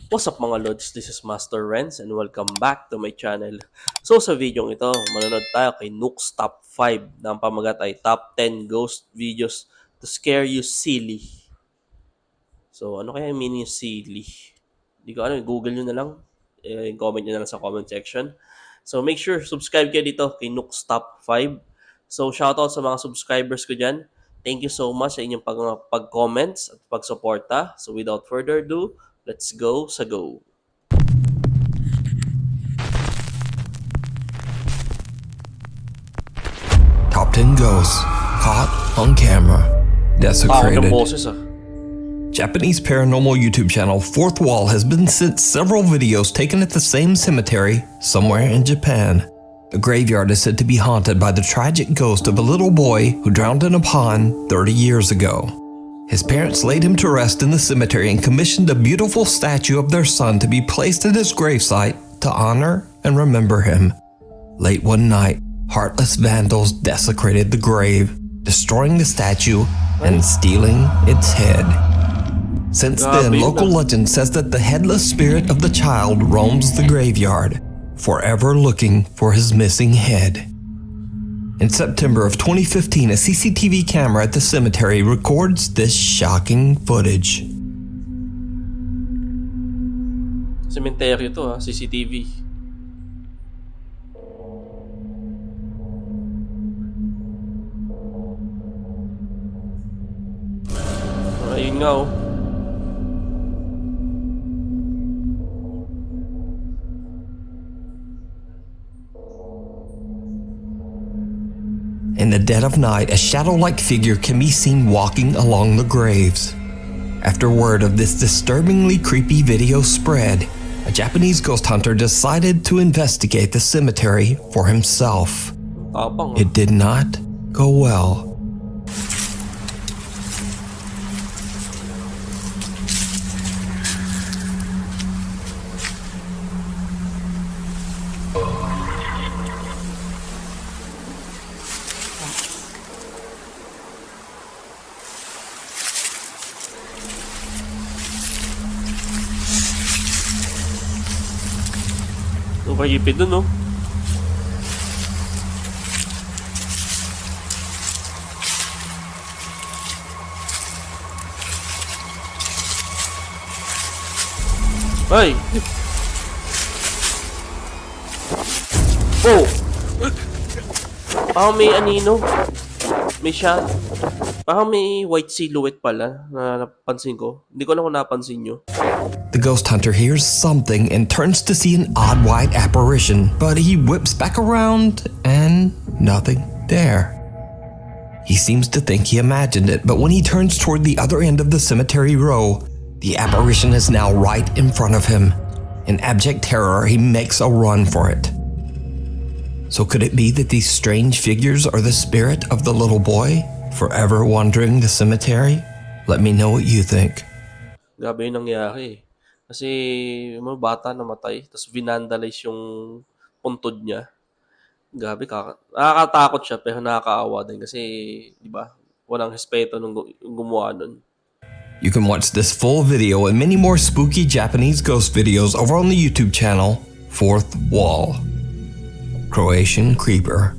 What's up mga Lods? This is Master Renz and welcome back to my channel. So sa video ito, manonood tayo kay Nook's Top 5 na ang pamagat ay Top 10 Ghost Videos to Scare You Silly. So ano kaya yung meaning yung silly? Hindi ko ano, google nyo na lang. Comment nyo na lang sa comment section. So make sure subscribe kayo dito kay Nook's Top 5. So shoutout sa mga subscribers ko dyan. Thank you so much sa inyong pag-comments at pag-suporta. So without further ado, let's go sa go. Top 10 ghosts caught on camera, desecrated. Japanese paranormal YouTube channel Fourth Wall has been sent several videos taken at the same cemetery somewhere in Japan. The graveyard is said to be haunted by the tragic ghost of a little boy who drowned in a pond 30 years ago. His parents laid him to rest in the cemetery and commissioned a beautiful statue of their son to be placed at his gravesite to honor and remember him. Late one night, heartless vandals desecrated the grave, destroying the statue and stealing its head. Since then, local legend says that the headless spirit of the child roams the graveyard, forever looking for his missing head. In September of 2015, a CCTV camera at the cemetery records this shocking footage. Cemetery to CCTV. Ayun nga In the dead of night, a shadow-like figure can be seen walking along the graves. After word of this disturbingly creepy video spread, a Japanese ghost hunter decided to investigate the cemetery for himself. It did not go well. Nakayipid dun, no? Ay! Oh! Parang may anino. May siya. Parang may white silhouette pala na napansin ko. Hindi ko lang kung napansin nyo. The ghost hunter hears something and turns to see an odd white apparition, but he whips back around and nothing there. He seems to think he imagined it, but when he turns toward the other end of the cemetery row, the apparition is now right in front of him. In abject terror, he makes a run for it. So could it be that these strange figures are the spirit of the little boy, forever wandering the cemetery? Let me know what you think. Grabe yung nangyari. Kasi yung bata namatay, tapos vinandalize yung puntod niya. Grabe, nakakatakot siya pero nakakaawa din kasi, di ba, walang respeto nung gumawa nun. You can watch this full video and many more spooky Japanese ghost videos over on the YouTube channel Fourth Wall. Croatian Creeper.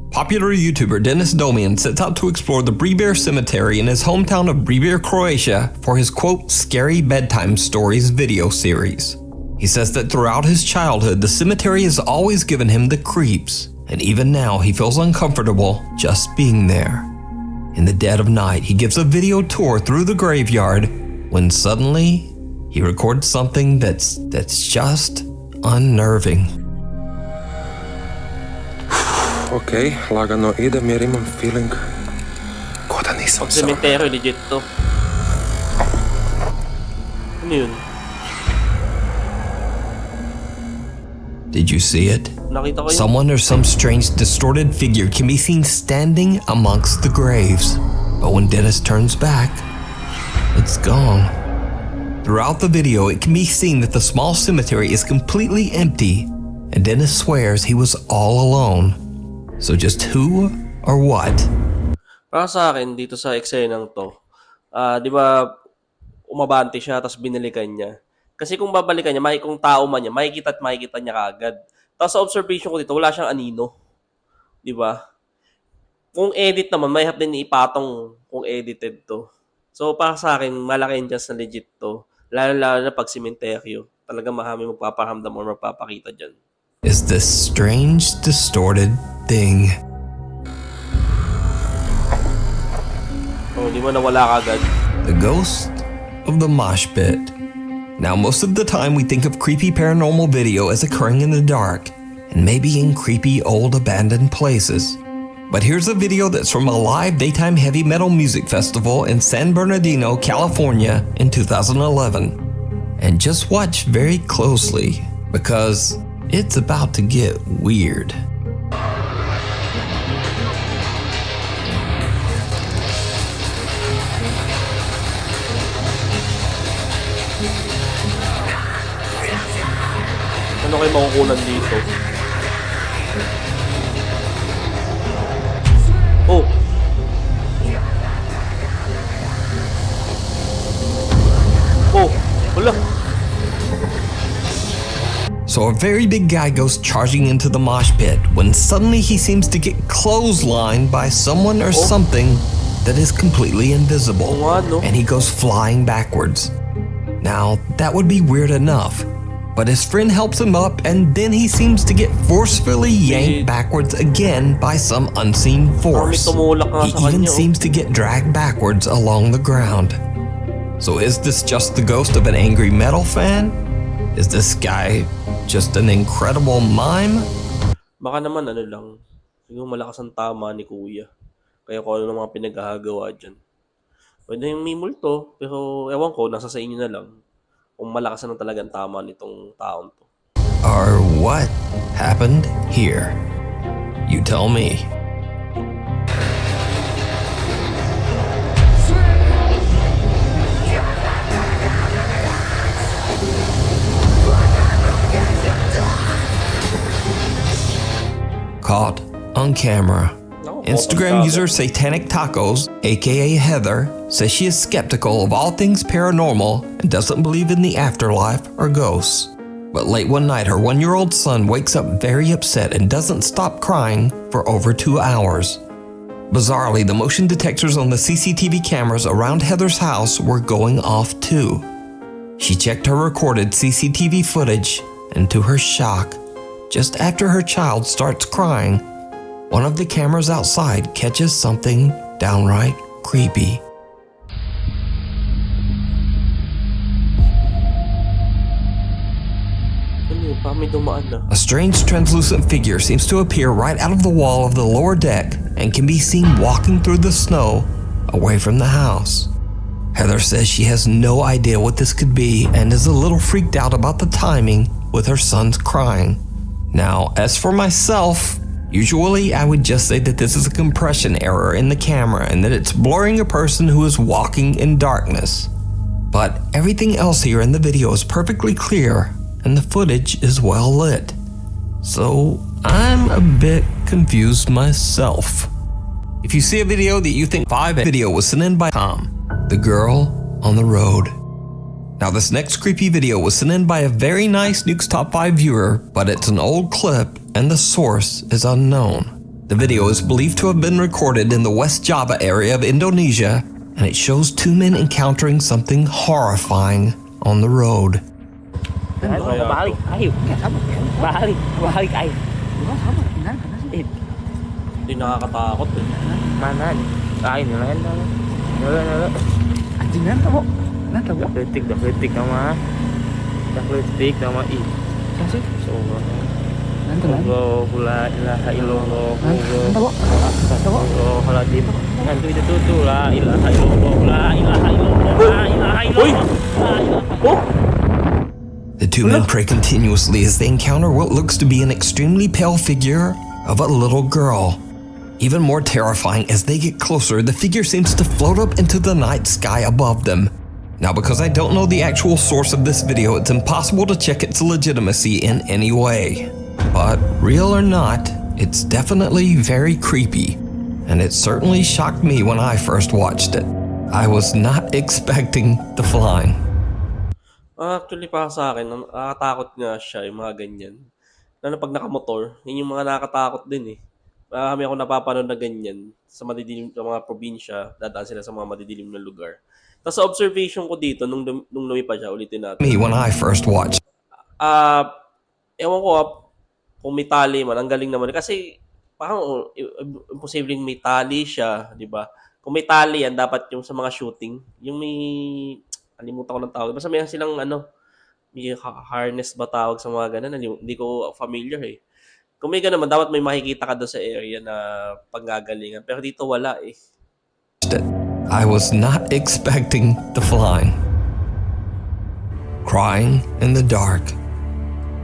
Popular YouTuber Dennis Domian sets out to explore the Breber Cemetery in his hometown of Breber, Croatia for his quote, scary bedtime stories video series. He says that throughout his childhood, the cemetery has always given him the creeps, and even now he feels uncomfortable just being there. In the dead of night, he gives a video tour through the graveyard when suddenly he records something that's just unnerving. Okej, lagano idem jer imam feeling ko da nisam sam. Cemetery legit to. Ano yun? Did you see it? Nakita ko yun. Someone or some strange distorted figure can be seen standing amongst the graves. But when Dennis turns back, it's gone. Throughout the video, it can be seen that the small cemetery is completely empty, and Dennis swears he was all alone. So just who or what? Para sa akin, dito sa eksenang to, di ba, umabante siya, tapos binalikan niya. Kasi kung babalikan niya, kung tao man niya, makikita niya kaagad. Tapos sa observation ko dito, wala siyang anino. Di ba? Kung edit naman, may din ipatong kung edited to. So, para sa akin, malaki yung chance na legit to. Lalo na pag simenteryo. Talaga marami magpaparamdam o magpapakita dyan. Is this strange, distorted thing. Oh, di mo nawala kagad. The ghost of the mosh pit. Now, most of the time we think of creepy paranormal video as occurring in the dark, and maybe in creepy old abandoned places. But here's a video that's from a live daytime heavy metal music festival in San Bernardino, California in 2011. And just watch very closely, because it's about to get weird. Ano kayo makukunan dito? Oh! Oh! Wala! So a very big guy goes charging into the mosh pit when suddenly he seems to get clotheslined by someone or something that is completely invisible. And he goes flying backwards. Now, that would be weird enough. But his friend helps him up, and then he seems to get forcefully yanked backwards again by some unseen force. He even seems to get dragged backwards along the ground. So is this just the ghost of an angry metal fan? Is this guy just an incredible mime? Baka naman ano lang, siguro malakas ang tama ni Kuya. Kaya kung ano ng mga pinaghahagawa dyan. Pwede yung may multo, pero ewan ko, nasa sa inyo na lang. Kung malakas na talagang tama nitong taon to. Or what happened here? You tell me. Caught on camera. Instagram user Satanic Tacos, aka Heather, says she is skeptical of all things paranormal and doesn't believe in the afterlife or ghosts. But late one night, her 1-year-old son wakes up very upset and doesn't stop crying for over 2 hours. Bizarrely, the motion detectors on the CCTV cameras around Heather's house were going off too. She checked her recorded CCTV footage, and to her shock, just after her child starts crying, one of the cameras outside catches something downright creepy. A strange translucent figure seems to appear right out of the wall of the lower deck and can be seen walking through the snow away from the house. Heather says she has no idea what this could be and is a little freaked out about the timing with her son's crying. Now, as for myself, usually I would just say that this is a compression error in the camera and that it's blurring a person who is walking in darkness. But everything else here in the video is perfectly clear and the footage is well lit. So I'm a bit confused myself. If you see a video that you think video was sent in by Tom, the girl on the road. Now this next creepy video was sent in by a very nice Nukes Top 5 viewer, but it's an old clip and the source is unknown. The video is believed to have been recorded in the West Java area of Indonesia, and it shows 2 men encountering something horrifying on the road. Balik, ayo. Balik, ayo. Hindi nakakatakot eh. Mana? Ay, nila. Anjing nan tabo. Dah kritik nama. Ih. Kasih. Allah, la ilaha illallah. Astagfirullahaladzim. Nanti itu la ilaha illallah. La ilaha illallah. La ilaha illallah. The 2 men pray continuously as they encounter what looks to be an extremely pale figure of a little girl. Even more terrifying, as they get closer, the figure seems to float up into the night sky above them. Now, because I don't know the actual source of this video, it's impossible to check its legitimacy in any way. But real or not, it's definitely very creepy, and it certainly shocked me when I first watched it. I was not expecting the flying. Actually para sa'kin nakakatakot nga siya yung mga ganyan. Lalo 'pag nakamotor, yun yung mga nakakatakot din, eh. Marami akong napapanood na ganyan sa madidilim sa mga probinsya, dadaan sila sa mga madidilim na lugar. Tapos sa observation ko dito nung lumipad siya, ulitin natin. Me when I first watched. Ah, ewan ko, kung may tali man, ang galing naman. Kasi parang imposibleng may tali siya, 'di ba? Kung may tali yan dapat yung sa mga shooting, yung may kalimutan ko ng tawag. Basta may silang may harness ba tawag sa mga ganun, hindi ko familiar, eh. Kung may gano'n man dapat may makikita ka do'n sa area na panggagalingan, pero dito wala, eh. It. I was not expecting to find. Crying in the dark.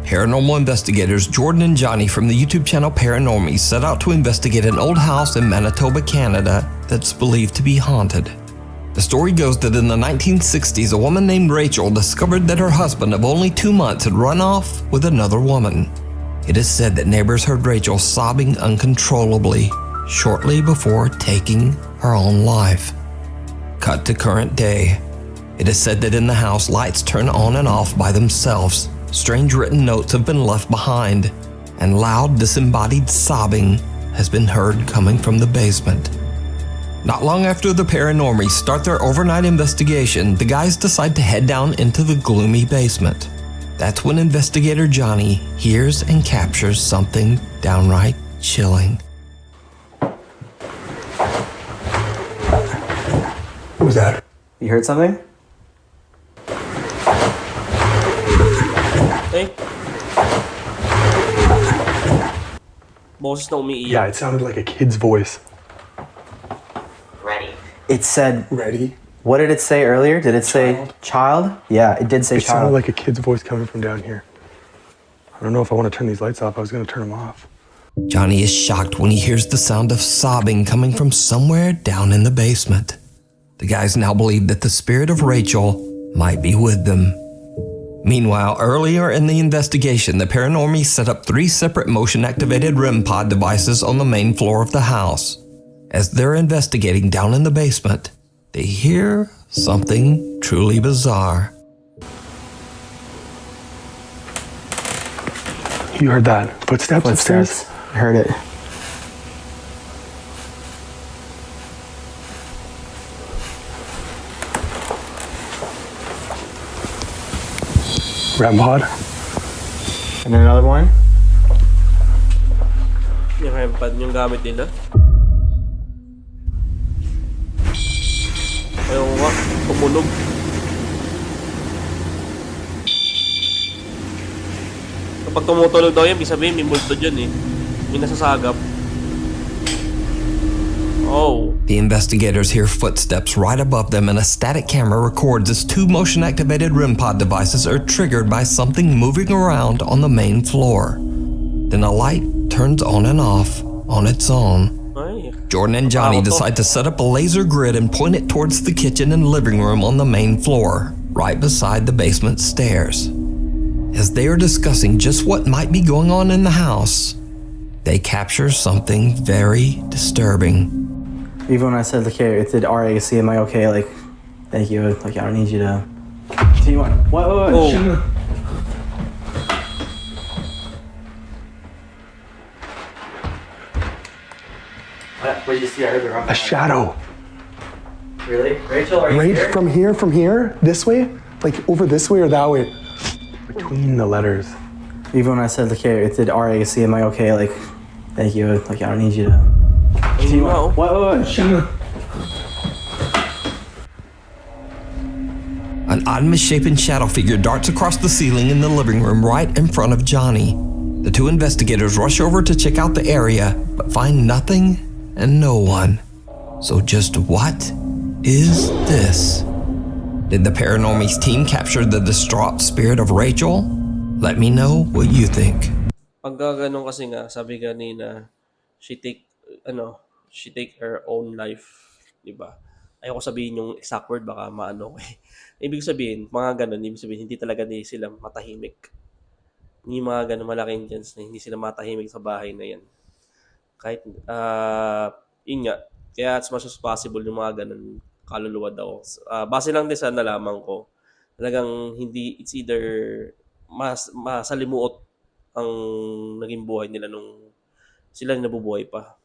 Paranormal investigators Jordan and Johnny from the YouTube channel Paranormies set out to investigate an old house in Manitoba, Canada that's believed to be haunted. The story goes that in the 1960s, a woman named Rachel discovered that her husband of only 2 months had run off with another woman. It is said that neighbors heard Rachel sobbing uncontrollably shortly before taking her own life. Cut to current day. It is said that in the house, lights turn on and off by themselves. Strange written notes have been left behind, and loud disembodied sobbing has been heard coming from the basement. Not long after the Paranormies start their overnight investigation, the guys decide to head down into the gloomy basement. That's when investigator Johnny hears and captures something downright chilling. What was that? You heard something? Eh? Boses na umiiyak. Yeah, it sounded like a kid's voice. Ready. It said. Ready? What did it say earlier? Did it say child? Yeah, it did say It child. sounded like a kid's voice coming from down here. I don't know if I want to turn these lights off. I was going to turn them off. Johnny is shocked when he hears the sound of sobbing coming from somewhere down in the basement. The guys now believe that the spirit of Rachel might be with them. Meanwhile, earlier in the investigation, the Paranormies set up 3 separate motion-activated REM pod devices on the main floor of the house. As they're investigating down in the basement, they hear something truly bizarre. You heard that? Footsteps upstairs? I heard it. REM pod? And then another one. Yung hempad yung gamit nila. Ayaw nga, tumunog. Kapag tumutunog daw yan, ibig sabihin may multo dyan, eh. May nasasagap. Oh. The investigators hear footsteps right above them, and a static camera records as 2 motion-activated REM pod devices are triggered by something moving around on the main floor. Then a light turns on and off on its own. Ay. Jordan and Johnny decide to set up a laser grid and point it towards the kitchen and living room on the main floor, right beside the basement stairs. As they are discussing just what might be going on in the house, they capture something very disturbing. Even when I said, like, hey, it did RAC, am I okay? Like, thank you. Like, I don't need you to. Continue on. What? Oh. What did you see? I heard the wrong. A shadow. Really? Rachel, are you Right here? from here, this way? Like over this way or that way? Between the letters. Even when I said, like, hey, it did RAC, am I okay? Like, thank you. Like, I don't need you to. Continue on. What? An odd misshapen shadow figure darts across the ceiling in the living room right in front of Johnny. The 2 investigators rush over to check out the area, but find nothing and no one. So just what is this? Did the Paranormies team capture the distraught spirit of Rachel? Let me know what you think. Pag ganun kasi nga, sabi kanina, she take her own life, di ba? Ayoko sabihin yung exact word, baka maano ko eh. Ibig sabihin, mga ganun, ibig sabihin, hindi talaga sila matahimik. Hindi mga ganun, malaking chance na hindi sila matahimik sa bahay na yan. Kahit, yun nga, kaya as much as possible yung mga ganun, kaluluwa daw. Base lang din sa nalaman ko, Talagang hindi, it's either masalimuot ang naging buhay nila nung sila nabubuhay pa.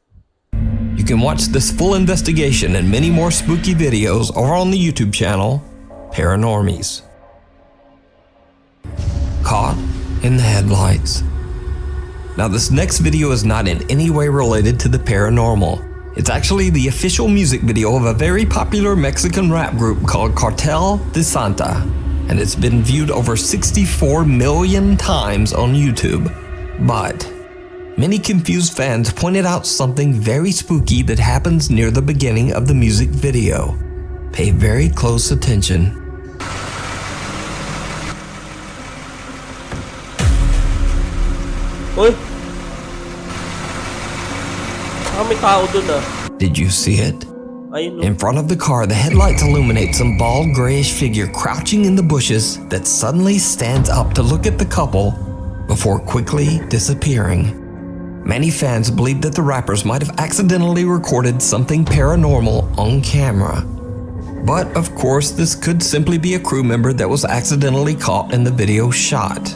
You can watch this full investigation and many more spooky videos over on the YouTube channel, Paranormies. Caught in the headlights. Now this next video is not in any way related to the paranormal. It's actually the official music video of a very popular Mexican rap group called Cartel de Santa, and it's been viewed over 64 million times on YouTube. But many confused fans pointed out something very spooky that happens near the beginning of the music video. Pay very close attention. Uy! May tao dun ah. Did you see it? Ayun, no? In front of the car, the headlights illuminate some bald grayish figure crouching in the bushes that suddenly stands up to look at the couple before quickly disappearing. Many fans believe that the rappers might have accidentally recorded something paranormal on camera. But of course, this could simply be a crew member that was accidentally caught in the video shot.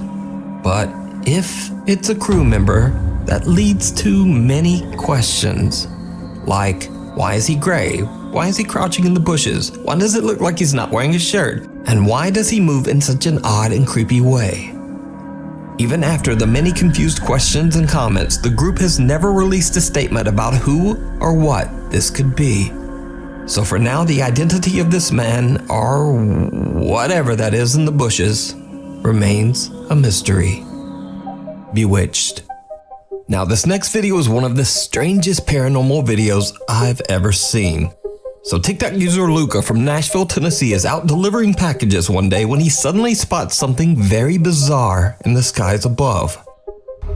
But if it's a crew member, that leads to many questions. Like, why is he gray? Why is he crouching in the bushes? Why does it look like he's not wearing a shirt? And why does he move in such an odd and creepy way? Even after the many confused questions and comments, the group has never released a statement about who or what this could be. So for now, the identity of this man, or whatever that is in the bushes, remains a mystery. Bewitched. Now this next video is one of the strangest paranormal videos I've ever seen. So TikTok user Luca from Nashville, Tennessee is out delivering packages one day when he suddenly spots something very bizarre in the skies above.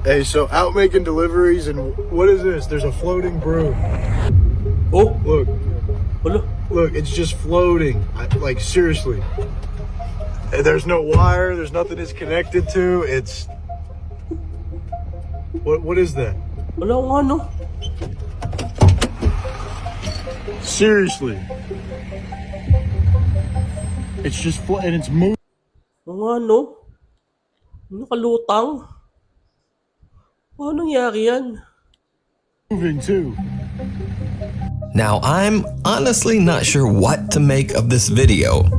Hey, so out making deliveries, and what is this? There's a floating broom. Oh! Look. Hello? Look, it's just floating. Like, seriously. There's no wire, there's nothing it's connected to. It's... What is that? Wala nga, no? Seriously. It's just and it's moving. Nga, no? Nakalutang. Paano nangyari yan? Moving too. Now I'm honestly not sure what to make of this video.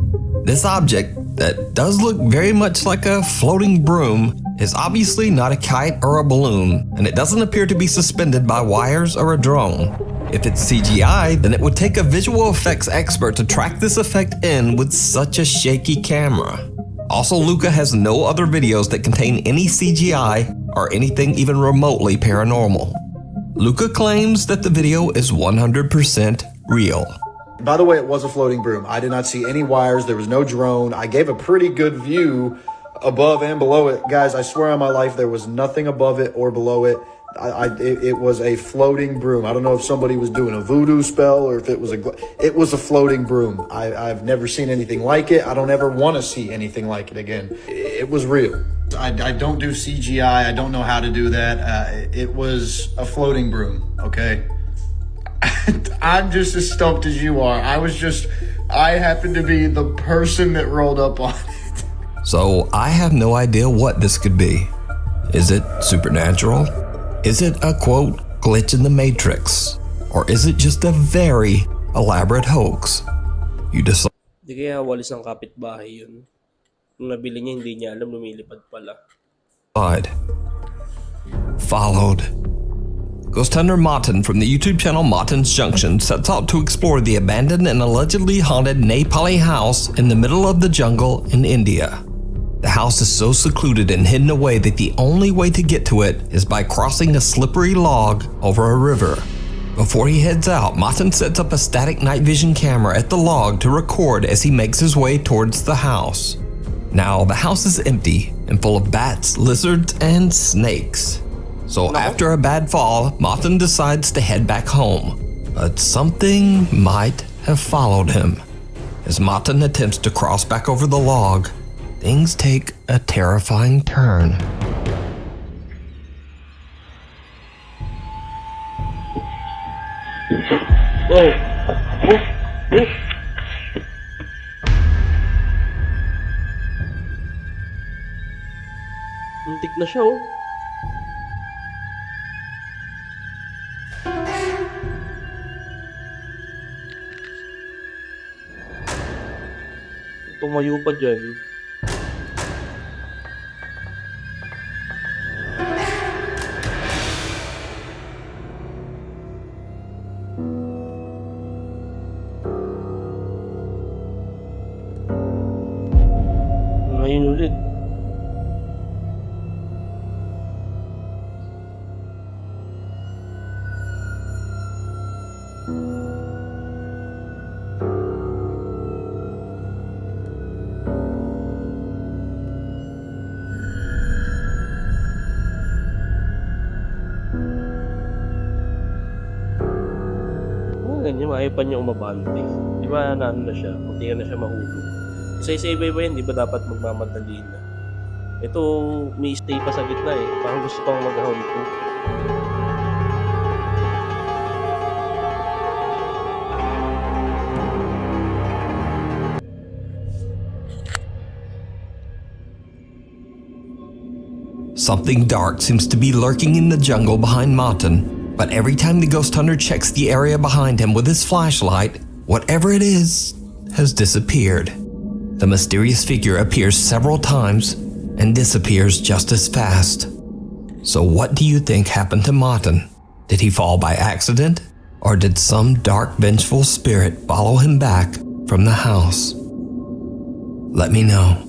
This object that does look very much like a floating broom is obviously not a kite or a balloon, and it doesn't appear to be suspended by wires or a drone. If it's CGI, then it would take a visual effects expert to track this effect in with such a shaky camera. Also, Luca has no other videos that contain any CGI or anything even remotely paranormal. Luca claims that the video is 100% real. By the way, it was a floating broom. I did not see any wires. There was no drone. I gave a pretty good view above and below it. Guys, I swear on my life, there was nothing above it or below it. It was a floating broom. I don't know if somebody was doing a voodoo spell or if it was a floating broom. I've never seen anything like it. I don't ever want to see anything like it again. It was real. I don't do CGI. I don't know how to do that. It was a floating broom, okay? I'm just as stumped as you are. I happened to be the person that rolled up on it. So I have no idea what this could be. Is it supernatural? Is it a quote, glitch in the matrix? Or is it just a very elaborate hoax? You decide. Di kaya walis ng kapitbahay yun. Nung nabili niya, hindi niya alam, lumilipad pala. Followed. Ghost hunter Martin from the YouTube channel Martin's Junction sets out to explore the abandoned and allegedly haunted Nepali house in the middle of the jungle in India. The house is so secluded and hidden away that the only way to get to it is by crossing a slippery log over a river. Before he heads out, Martin sets up a static night vision camera at the log to record as he makes his way towards the house. Now, the house is empty and full of bats, lizards, and snakes. So after a bad fall, Martin decides to head back home. But something might have followed him. As Martin attempts to cross back over the log, things take a terrifying turn. Muntik na siya, oh. Tumayo pa dyan. Ngayon ulit. Ganyan, ayaw pa niya umabante. Di ba, ano na siya, munti na siya mahulog. Kasi sa iba-iba yan, di ba dapat magmamadali na? Ito, may stay pa sa gitna eh. Parang gusto pang mag-hunto. Something dark seems to be lurking in the jungle behind Martin, but every time the ghost hunter checks the area behind him with his flashlight, whatever it is has disappeared. The mysterious figure appears several times and disappears just as fast. So what do you think happened to Martin? Did he fall by accident? Or did some dark vengeful spirit follow him back from the house? Let me know.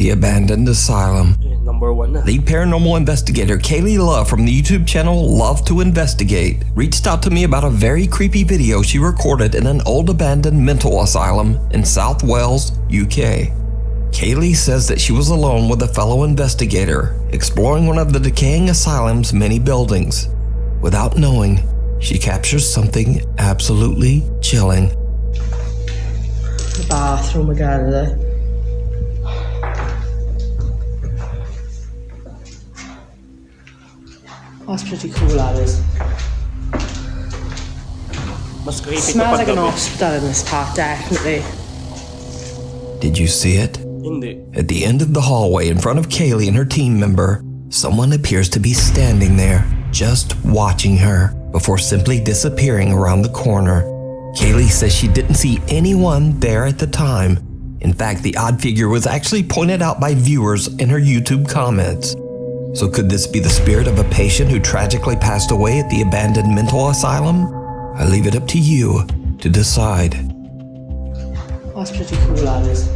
The Abandoned Asylum. Number 1 na. Lead paranormal investigator Kaylee Love from the YouTube channel Love to Investigate reached out to me about a very creepy video she recorded in an old abandoned mental asylum in South Wales, UK. Kaylee says that she was alone with a fellow investigator exploring one of the decaying asylum's many buildings. Without knowing, she captures something absolutely chilling. The bathroom again, there. That's pretty cool, that is. Mas creepy Smells like an gabi. hospital in this part, definitely. Did you see it? Hindi. At the end of the hallway in front of Kaylee and her team member, someone appears to be standing there, just watching her, before simply disappearing around the corner. Kaylee says she didn't see anyone there at the time. In fact, the odd figure was actually pointed out by viewers in her YouTube comments. So could this be the spirit of a patient who tragically passed away at the abandoned mental asylum? I leave it up to you to decide. That's pretty cool, that is.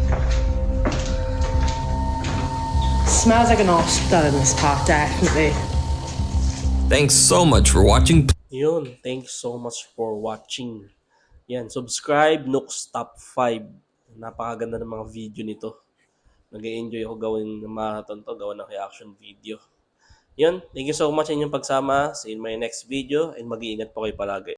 Smells like an hospital in this part, definitely. Thanks so much for watching. Yun, thanks so much for watching. Yan, subscribe, Nook's Top 5. Napakaganda ng mga video nito. Nag-enjoy ako gawin ng marathon to, gawa ng reaction video. Yun, thank you so much sa inyong pagsama. See you in my next video and mag-iingat po kayo palagi.